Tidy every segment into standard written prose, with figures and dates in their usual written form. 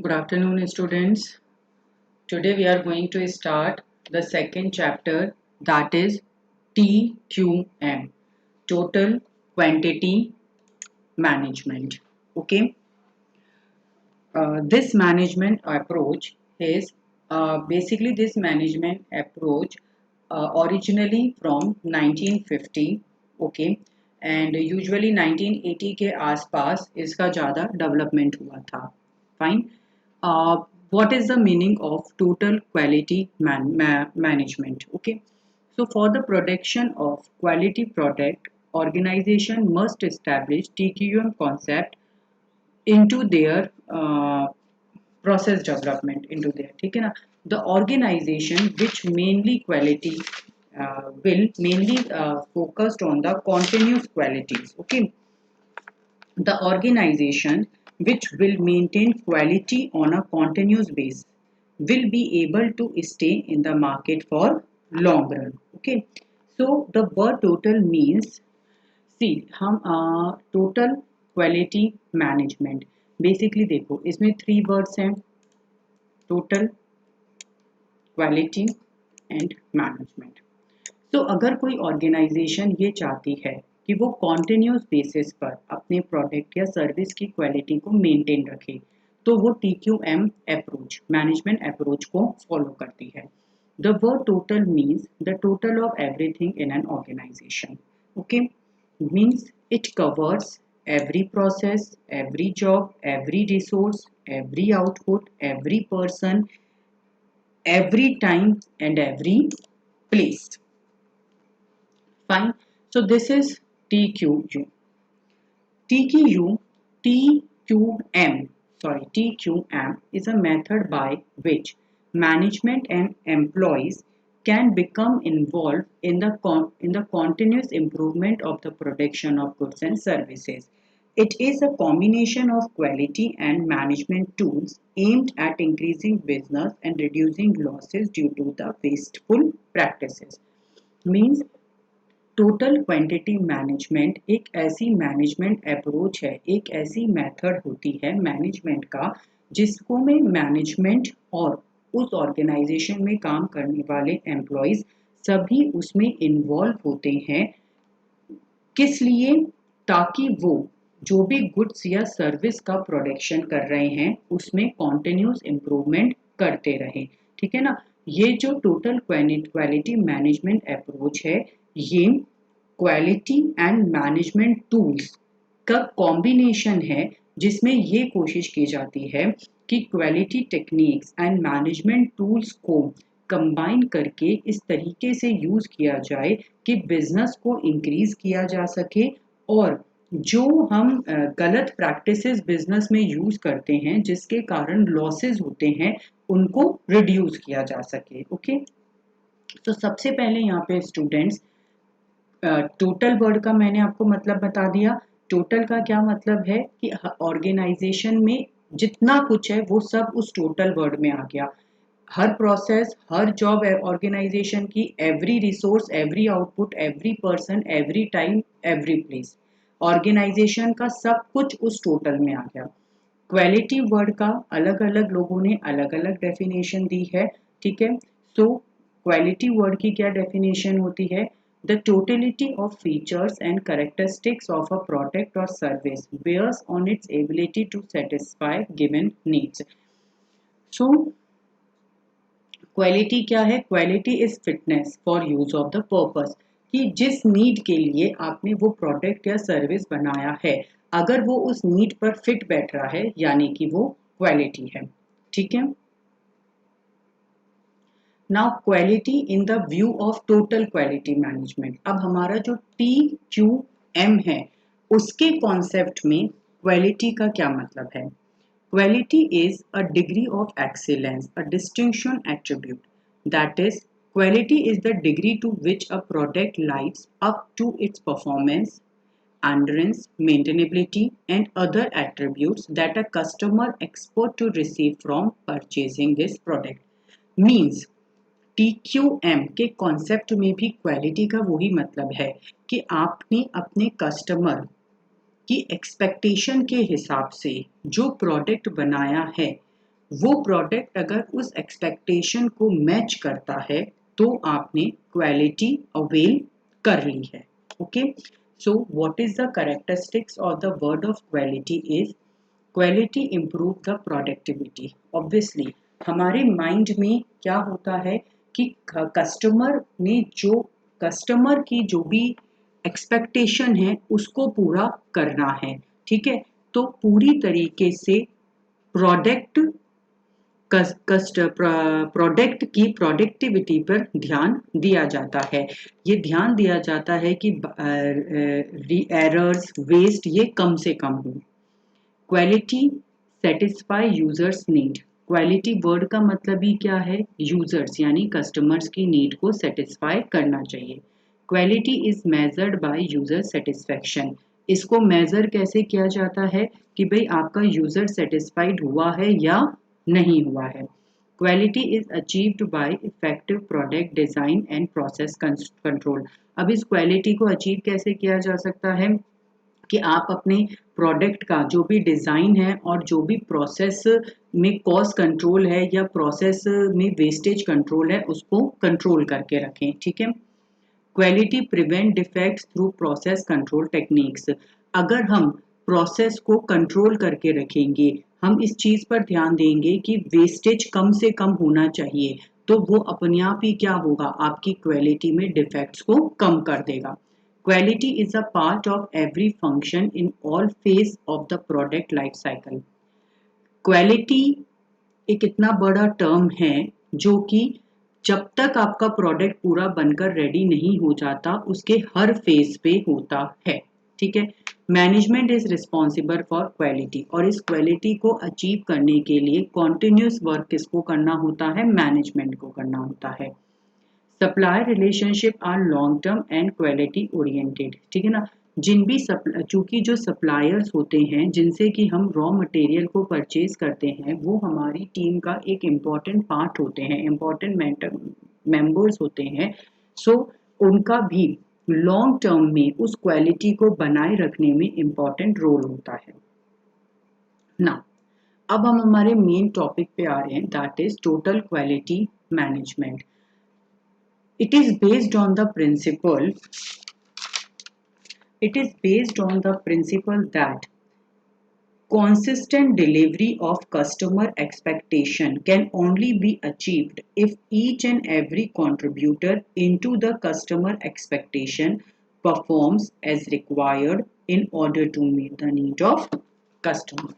Good afternoon, students. Today we are going to start the second chapter, that is TQM, Total Quantity Management. Okay. This management approach is basically this management approach originally from 1950. Okay. And usually 1980 के आसपास इसका ज़्यादा development हुआ था. Fine. uh, what is the meaning of total quality management? Okay, so for the production of quality product, organization must establish TQM concept into their process development into there. ठीक है ना? The organization which mainly quality will mainly focused on the continuous qualities. Okay, the organization which will maintain quality on a continuous basis will be able to stay in the market for long run. Okay, so the word total means, see हम total quality management basically देखो इसमें three words हैं, total, quality and management. तो अगर कोई organisation ये चाहती है कि वो कॉन्टिन्यूस बेसिस पर अपने प्रोडक्ट या सर्विस की क्वालिटी को मेंटेन रखे, तो वो TQM अप्रोच, मैनेजमेंट अप्रोच को फॉलो करती है. The word total means the total of everything in an organization. Okay, means it covers every process, every job, every resource, every output, every person, every time and every place. Fine. So this is TQU. TQM is a method by which management and employees can become involved in the continuous improvement of the production of goods and services. It is a combination of quality and management tools aimed at increasing business and reducing losses due to the wasteful practices. Means total quantity management एक ऐसी management approach है, एक ऐसी method होती है management का जिसको में मैनेजमेंट और उस ऑर्गेनाइजेशन में काम करने वाले एम्प्लॉयज सभी उसमें इन्वॉल्व होते हैं. किस लिए? ताकि वो जो भी गुड्स या सर्विस का प्रोडक्शन कर रहे हैं उसमें कॉन्टिन्यूस इम्प्रूवमेंट करते रहें. ठीक है ना? ये जो टोटल क्वालिटी मैनेजमेंट अप्रोच है ये क्वालिटी एंड मैनेजमेंट टूल्स का कॉम्बिनेशन है जिसमें ये कोशिश की जाती है कि quality techniques and management tools को कंबाइन करके इस तरीके से यूज़ किया जाए कि बिजनेस को इंक्रीज किया जा सके और जो हम गलत प्रैक्टिसेस बिजनेस में यूज़ करते हैं जिसके कारण लॉसेस होते हैं उनको रिड्यूस किया जा सके. ओके, तो सबसे पहले यहाँ पे स्टूडेंट्स टोटल वर्ड का मैंने आपको मतलब बता दिया. टोटल का क्या मतलब है कि ऑर्गेनाइजेशन में जितना कुछ है वो सब उस टोटल वर्ड में आ गया. हर प्रोसेस, हर जॉब ऑर्गेनाइजेशन की, every resource, every output, every person, every time, every place, organization का सब कुछ उस टोटल में आ गया. क्वालिटी वर्ड का अलग अलग लोगों ने अलग अलग डेफिनेशन दी है. ठीक है, सो क्वालिटी वर्ड की क्या डेफिनेशन होती है? The totality of features and characteristics of a product or service bears on its ability to satisfy given needs. So, quality क्या है? Quality is fitness for use of the purpose. कि जिस need के लिए आपने वो प्रोडक्ट या service बनाया है अगर वो उस नीड पर फिट बैठ रहा है यानी कि वो क्वालिटी है. ठीक है. Now quality in the view of total quality management. अब हमारा जो TQM है उसके कॉन्सेप्ट में क्वालिटी का क्या मतलब है? Quality is a degree of excellence, a distinction attribute. That is quality is the degree to which a product lives up to its performance, endurance, maintainability, and other attributes that a customer expect to receive from purchasing this product. Means TQM के concept में भी quality का वही मतलब है कि आपने अपने कस्टमर की एक्सपेक्टेशन के हिसाब से जो प्रोडक्ट बनाया है वो प्रोडक्ट अगर उस एक्सपेक्टेशन को मैच करता है तो आपने क्वालिटी अवेल कर ली है. Okay, so what is the characteristics of the word of quality is quality improve the productivity. Obviously हमारे माइंड में क्या होता है कि कस्टमर की जो भी एक्सपेक्टेशन है उसको पूरा करना है. ठीक है, तो पूरी तरीके से प्रोडक्ट प्रोडक्ट की प्रोडक्टिविटी पर ध्यान दिया जाता है. ये ध्यान दिया जाता है कि एरर्स वेस्ट ये कम से कम हो. Quality satisfy users need. Quality word का मतलब ही क्या है? यूजर्स यानी कस्टमर्स की नीड को सेटिस्फाई करना चाहिए. Quality is measured by user satisfaction. इसको मेजर कैसे किया जाता है कि भाई आपका यूजर सेटिस्फाइड हुआ है या नहीं हुआ है. Quality is achieved by effective product design and process control. अब इस क्वालिटी को अचीव कैसे किया जा सकता है कि आप अपने प्रोडक्ट का जो भी डिज़ाइन है और जो भी प्रोसेस में कॉस्ट कंट्रोल है या प्रोसेस में वेस्टेज कंट्रोल है उसको कंट्रोल करके रखें. ठीक है, quality prevent defects through process control techniques. अगर हम प्रोसेस को कंट्रोल करके रखेंगे, हम इस चीज़ पर ध्यान देंगे कि वेस्टेज कम से कम होना चाहिए, तो वो अपने आप ही क्या होगा, आपकी क्वालिटी में डिफेक्ट्स को कम कर देगा. Quality is a part of every function in all phase of the product life cycle. Quality एक इतना बड़ा टर्म है जो कि जब तक आपका प्रोडक्ट पूरा बनकर रेडी नहीं हो जाता उसके हर फेज पे होता है. ठीक है, management is responsible for quality और इस क्वालिटी को अचीव करने के लिए कॉन्टिन्यूस वर्क किसको करना होता है? मैनेजमेंट को करना होता है. Supplier relationship are long term and quality oriented. ठीक है ना, चूंकि जो सप्लायर्स होते हैं जिनसे कि हम रॉ मटेरियल को परचेज करते हैं वो हमारी टीम का एक इम्पॉर्टेंट पार्ट होते हैं, इम्पॉर्टेंट मेंबर्स होते हैं. सो उनका भी लॉन्ग टर्म में उस क्वालिटी को बनाए रखने में इम्पॉर्टेंट रोल होता है ना. अब हम हमारे मेन टॉपिक पे आ रहे हैं, that is total quality management. It is based on the principle. It is based on the principle that consistent delivery of customer expectation can only be achieved if each and every contributor into the customer expectation performs as required in order to meet the need of customer.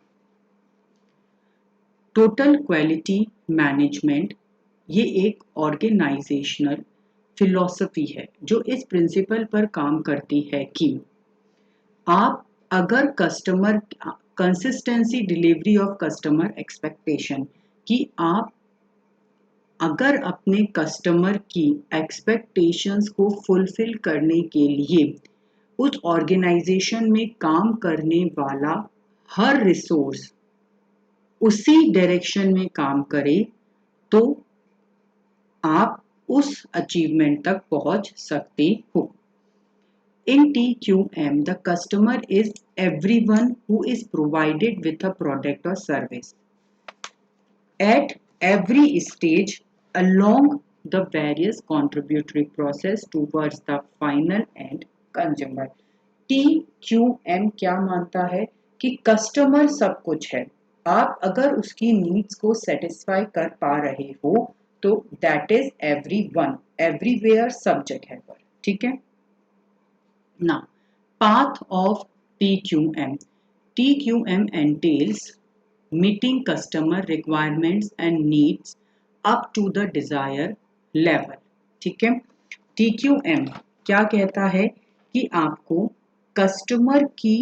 Total quality management ये एक organisational philosophy है जो इस principal पर काम करती है कि आप अगर customer consistency delivery of customer expectation कि आप अगर अपने कस्टमर की एक्सपेक्टेशंस को फुलफिल करने के लिए उस ऑर्गेनाइजेशन में काम करने वाला हर रिसोर्स उसी डायरेक्शन में काम करे तो आप उस अचीवमेंट तक पहुंच सकते हो. In TQM, the customer is everyone who is provided with a product or service at every stage along the various contributory process towards the final end consumer. TQM क्या मानता है कि कस्टमर सब कुछ है, आप अगर उसकी नीड्स को सेटिस्फाई कर पा रहे हो तो दैट इज एवरीवन, एवरीवेयर सब जगह पर. ठीक है ना. Path of TQM. TQM entails meeting customer requirements and needs up to the desired level. ठीक है, TQM क्या कहता है कि आपको कस्टमर की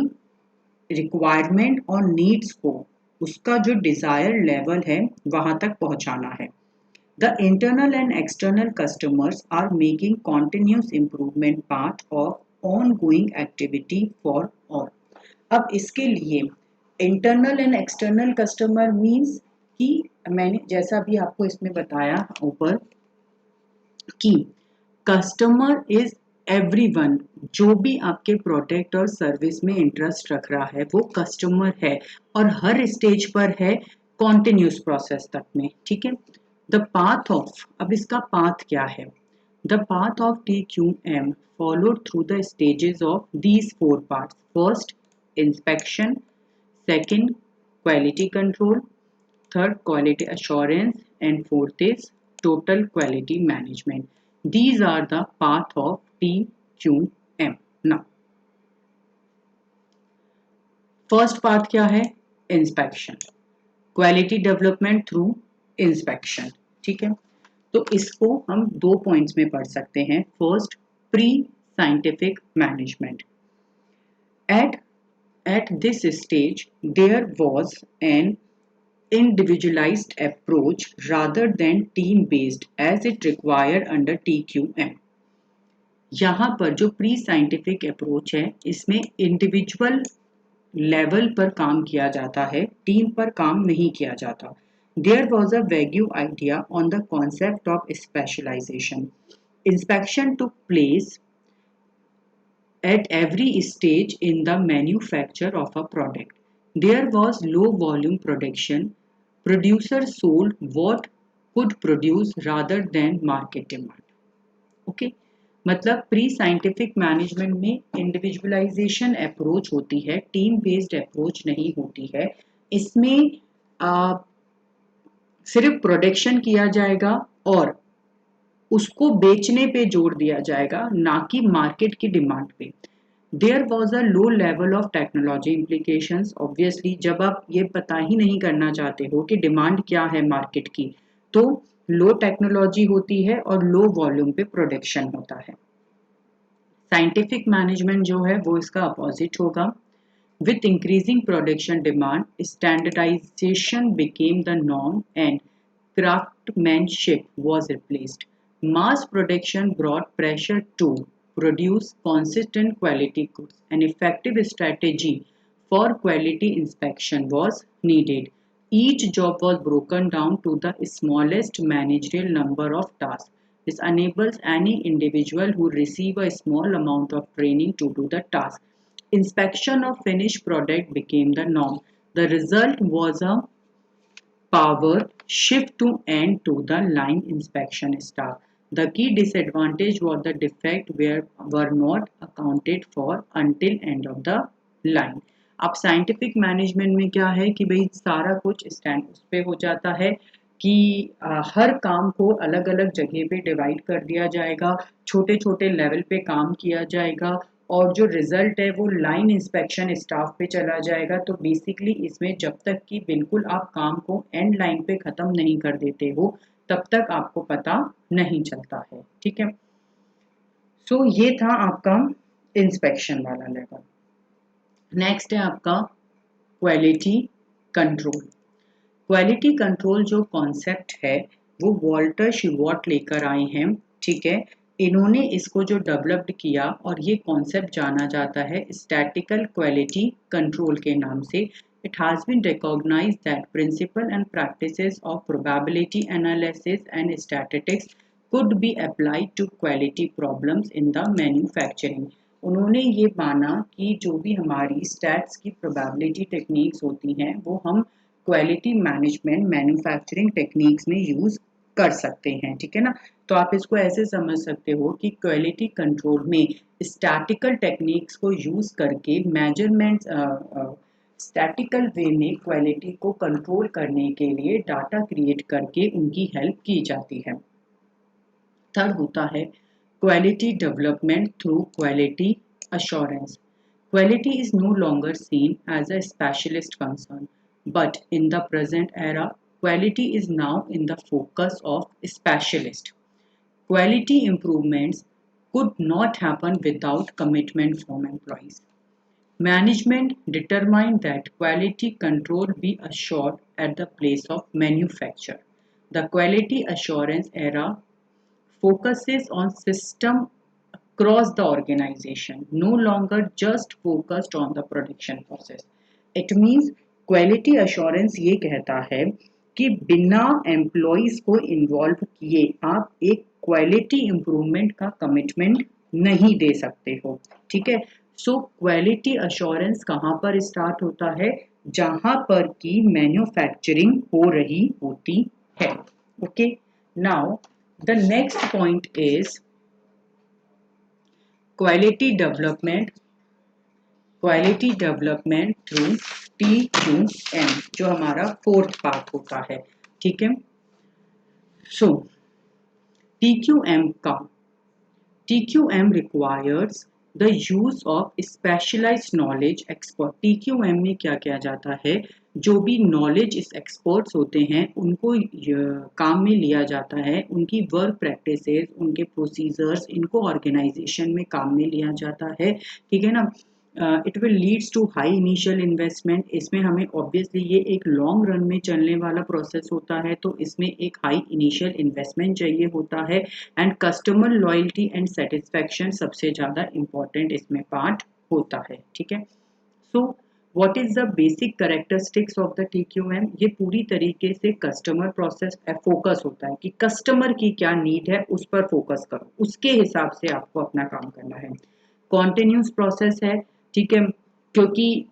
रिक्वायरमेंट और नीड्स को उसका जो डिजायर लेवल है वहां तक पहुंचाना है. The internal and external customers are making continuous improvement part of ongoing activity for all. अब इसके लिए internal and external customer means कि मैंने जैसा भी आपको इसमें बताया ऊपर कि कस्टमर इज एवरीवन, जो भी आपके प्रोडक्ट और सर्विस में इंटरेस्ट रख रहा है वो कस्टमर है और हर स्टेज पर है. कॉन्टिन्यूस प्रोसेस तक में, ठीक है। द पाथ ऑफ, अब इसका पाथ क्या है? The path of TQM followed through the stages of these four parts. First, inspection. Second, quality control. Third, quality assurance. And fourth is total quality management. These are the path of TQM. Now, first path क्या है? Inspection. Quality development through inspection, ठीक है। तो इसको हम 2 points में पढ़ सकते हैं। First, pre scientific management. At this stage there was an individualized approach rather than team based as it required under TQM। यहाँ पर जो प्री साइंटिफिक अप्रोच है, इसमें इंडिविजुअल लेवल पर काम किया जाता है, टीम पर काम नहीं किया जाता। There was a vague idea on the concept of specialization. Inspection took place at every stage in the manufacture of a product. There was low volume production. Producers sold what could produce rather than market demand. Okay? मतलब pre scientific management में individualisation approach होती है, team based approach नहीं होती है। इसमें सिर्फ production किया जाएगा और उसको बेचने पे जोर दिया जाएगा, ना कि मार्केट की डिमांड पे। There was a low level of technology implications. Obviously जब आप ये पता ही नहीं करना चाहते हो कि डिमांड क्या है मार्केट की, तो लो टेक्नोलॉजी होती है और लो वॉल्यूम पे प्रोडक्शन होता है। साइंटिफिक मैनेजमेंट जो है वो इसका अपोजिट होगा। With increasing production demand, standardization became the norm and craftsmanship was replaced. Mass production brought pressure to produce consistent quality goods. An effective strategy for quality inspection was needed. Each job was broken down to the smallest manageable number of tasks. This enables any individual who receive a small amount of training to do the task. Inspection of finished product became the norm. The result was a power shift to end to the line inspection staff. The key disadvantage was the defect were not accounted for until end of the line. अब scientific management में क्या है कि भाई सारा कुछ stand उस पे हो जाता है कि हर काम को अलग अलग जगह पे डिवाइड कर दिया जाएगा, छोटे छोटे लेवल पे काम किया जाएगा और जो रिजल्ट है वो लाइन इंस्पेक्शन स्टाफ पे चला जाएगा। तो बेसिकली इसमें जब तक कि बिल्कुल आप काम को एंड लाइन पे ख़त्म नहीं कर देते हो तब तक आपको पता नहीं चलता है, ठीक है। सो ये था आपका इंस्पेक्शन वाला लेवल। नेक्स्ट है आपका क्वालिटी कंट्रोल। क्वालिटी कंट्रोल जो कॉन्सेप्ट है वो वॉल्टर शिवॉट लेकर आए हैं, ठीक है। इन्होंने इसको जो डेवलप्ड किया और ये कॉन्सेप्ट जाना जाता है स्टैटिकल क्वालिटी कंट्रोल के नाम से। It has been recognized that principle and practices of probability analysis and statistics could be applied to quality problems in the manufacturing. उन्होंने ये माना कि जो भी हमारी स्टैट्स की प्रोबेबिलिटी टेक्निक्स होती हैं वो हम क्वालिटी मैनेजमेंट मैन्युफैक्चरिंग टेक्निक्स में यूज़ कर सकते हैं, ठीक है ना। तो आप इसको ऐसे समझ सकते हो कि क्वालिटी कंट्रोल में स्टैटिकल टेक्निक्स को यूज़ करके मेजरमेंट्स स्टैटिकल वे में क्वालिटी को कंट्रोल करने के लिए डाटा क्रिएट करके उनकी हेल्प की जाती है। थर्ड होता है quality development through quality assurance. Quality is no longer seen as a specialist concern, but in the present era, quality is now in the focus of specialists. Quality improvements could not happen without commitment from employees. Management determined that quality control be assured at the place of manufacture. The quality assurance era focuses on system across the organization, no longer just focused on the production process. It means quality assurance ये कहता है कि बिना employees को involve किए आप एक quality improvement का कमिटमेंट नहीं दे सकते हो, ठीक है। सो क्वालिटी अश्योरेंस कहाँ पर स्टार्ट होता है? जहां पर की मैन्युफैक्चरिंग हो रही होती है। Okay, now the next point is quality development through TQM, जो हमारा फोर्थ पार्ट होता है। ठीक है, सो TQM requires the use of specialized knowledge expert। TQM में क्या किया जाता है, जो भी नॉलेज इस एक्सपर्ट्स होते हैं उनको काम में लिया जाता है, उनकी वर्क प्रैक्टिसेस, उनके प्रोसीजर्स, इनको ऑर्गेनाइजेशन में काम में लिया जाता है। ठीक है ना, it will leads to high initial investment. इसमें हमें ऑब्वियसली ये एक लॉन्ग रन में चलने वाला प्रोसेस होता है, तो इसमें एक हाई इनिशियल इन्वेस्टमेंट चाहिए होता है। And customer loyalty and satisfaction सबसे ज़्यादा इम्पॉर्टेंट इसमें पार्ट होता है। ठीक है, so what is the basic characteristics of the TQM? ये पूरी तरीके से कस्टमर प्रोसेस फोकस होता है कि कस्टमर की क्या नीड है उस पर फोकस करो, उसके हिसाब से आपको अपना काम करना है। कॉन्टिन्यूस प्रोसेस है, ठीक है, क्योंकि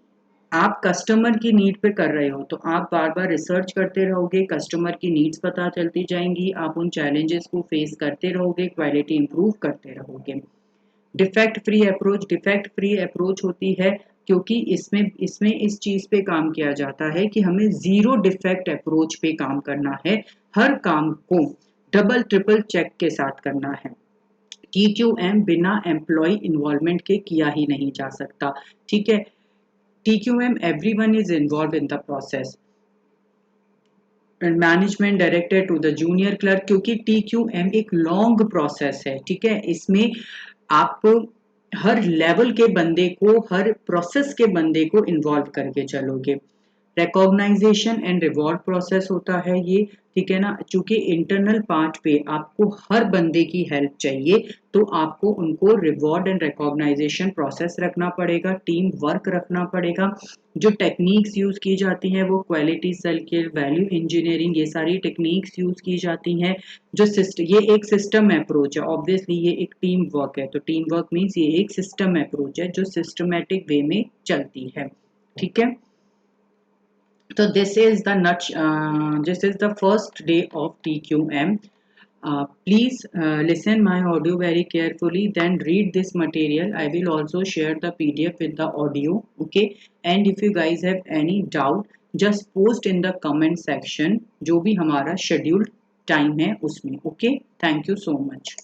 आप कस्टमर की नीड पे कर रहे हो तो आप बार बार रिसर्च करते रहोगे, कस्टमर की नीड्स पता चलती जाएंगी, आप उन चैलेंजेस को फेस करते रहोगे, क्वालिटी इंप्रूव करते रहोगे। डिफेक्ट फ्री अप्रोच होती है, क्योंकि इसमें इस चीज पे काम किया जाता है कि हमें जीरो डिफेक्ट अप्रोच पे काम करना है, हर काम को डबल ट्रिपल चेक के साथ करना है। TQM बिना एम्प्लॉय इन्वॉल्वमेंट के किया ही नहीं जा सकता। ठीक है, TQM everyone is involved in the process, management director to the junior clerk, क्योंकि TQM एक लॉन्ग प्रोसेस है। ठीक है, इसमें आप हर लेवल के बंदे को, हर प्रोसेस के बंदे को इन्वॉल्व करके चलोगे। रिकॉग्नाइजेशन एंड रिवॉर्ड प्रोसेस होता है ये। ठीक है ना, चूंकि इंटरनल पार्ट पे आपको हर बंदे की हेल्प चाहिए, तो आपको उनको रिवॉर्ड एंड रिकॉग्नाइजेशन प्रोसेस रखना पड़ेगा, टीम वर्क रखना पड़ेगा। जो टेक्निक्स यूज की जाती हैं वो क्वालिटी सर्किल, वैल्यू इंजीनियरिंग, ये सारी टेक्निक्स यूज की जाती हैं। जो ये एक सिस्टम अप्रोच है, ऑब्वियसली ये एक टीम वर्क है, तो टीम वर्क मीन्स ये एक सिस्टम अप्रोच है जो सिस्टमेटिक वे में चलती है। ठीक है, so this is the first day of TQM. Please listen my audio very carefully, then read this material. I will also share the PDF with the audio. Okay, and if you guys have any doubt, just post in the comment section जो भी हमारा scheduled time है उसमें. Okay, thank you so much.